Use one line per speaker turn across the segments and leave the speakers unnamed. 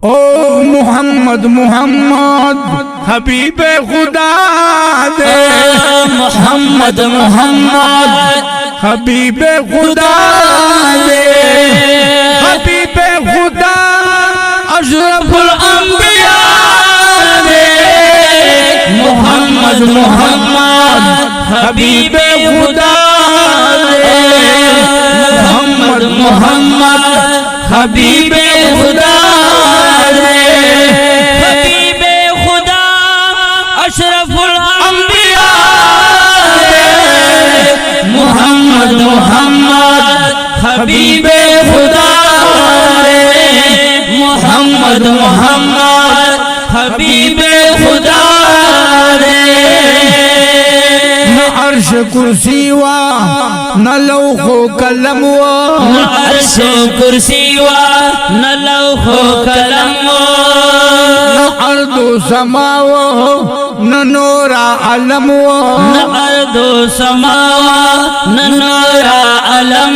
ओ मोहम्मद मोहम्मद हबीब खुदा दे,
मोहम्मद मोहम्मद
हबीब खुदा दे, हबीब खुदा अशरफुल अंबिया दे,
मोहम्मद मोहम्मद
हबीब खुदा दे,
मोहम्मद मोहम्मद हबीब खुदा दे, हबीब खुदा अशरफुल अंबिया दे, मोहम्मद मोहम्मद हबीब खुदा दे, मोहम्मद मोहम्मद हबीब खुदा दे।
न अर्श कुर्सी वा न लौहो कलम वा,
न अर्श कुर्सी वा न लौहो कलम
न अर्दो समावा न नूरा अलम वा,
न अर्दो समावा न नूरा अलम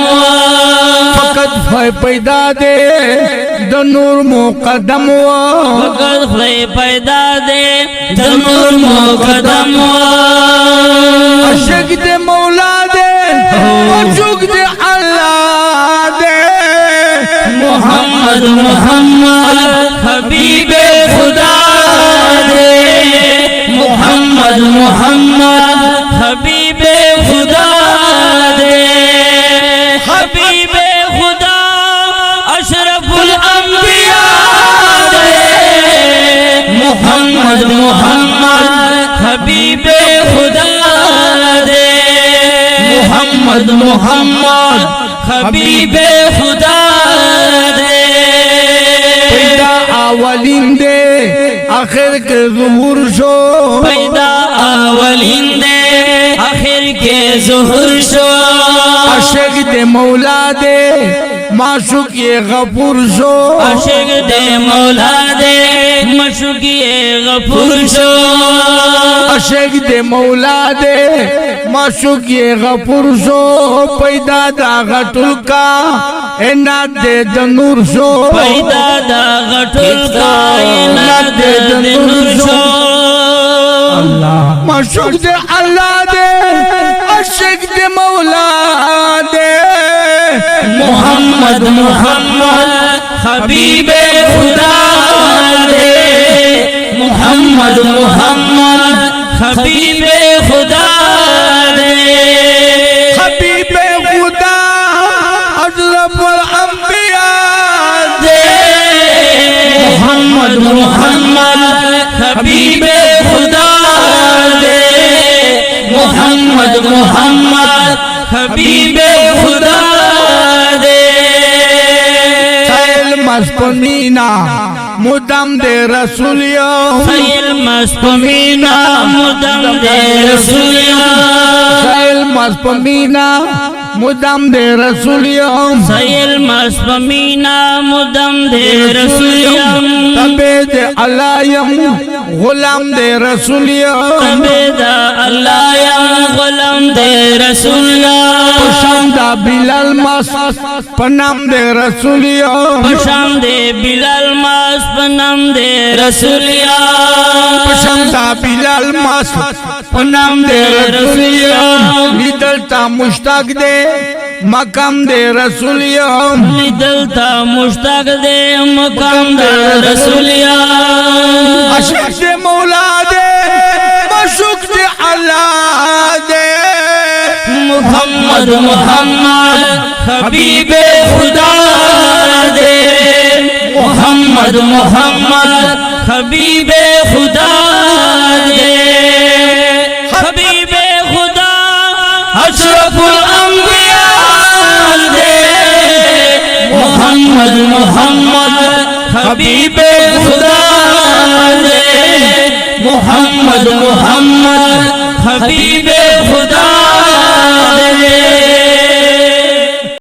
फकत पैदा दे द नूर मुकदम वा,
फकत पैदा दे द नूर मुकदम
अशक दे मौला दे अशुक दे अल्लाह दे,
मोहम्मद मोहम्मद हबीब खुदा दे, मोहम्मद मोहम्मद हबीब खुदा दे, हबीब खुदा अशरफुल अंबिया दे, मोहम्मद मोहम्मद हबीब खुदा दे, मोहम्मद मोहम्मद हबीब खुदा दे।
पैदा आवलिन दे आखिर के ज़ुहूर शो,
पैदा आवलिन दे आखिर के ज़ुहूर शो,
अशक दे मौला दे माशुक ये गफूर शो,
आशिक दे मौला दे मशूक ये गफूर शो,
अशक दे मौला दे माशुक ये गफूर शो, पैदा दा गटुल का एनात दे जनूर शो,
पैदा दा गटुल कायनात दे जनूर शो,
माशुक दे अल्लाह दे अशक दे मौला दे,
मोहम्मद मोहम्मद हबीब खुदा दे, मोहम्मद मोहम्मद हबीब खुदा दे,
हबीब खुदा अशरफुल अंबिया
दे, मोहम्मद मोहम्मद हबीब खुदा दे, मोहम्मद मोहम्मद हबीब खुदा दे।
सैल मस्पमीना मुदम दे रसूलियो,
सैल मस्पमीना मुदम दे रसूलियो,
सैल मस्पमीना मुदम दे रसूलियो,
सैल मस्पमीना मुदम दे रसूलियो,
तबे दे अलायम गुलाम दे रसूलियो,
तबेदा अल्लाह गुलाम दे रसूलियो,
पसंदा बिलाल मस पनाम दे रसूलियो,
पशाम दे बिलाल मास पनाम दे रसूलियो,
पसंदा बिलाल मस पनाम दे रसूलियो, निदलता मुश्ताक दे मकाम दे रसूलियो,
निदलता मुश्ताक दे मकाम दे रसूलियो,
अशक दे मौला दे मशूक दे अल्लाह दे,
मोहम्मद मोहम्मद हबीब खुदा दे, मोहम्मद मोहम्मद हबीब खुदा दे, हबीब खुदा अशरफुल अंबिया दे, मोहम्मद मोहम्मद हबीब खुदा दे, मोहम्मद मोहम्मद हबीब खुदा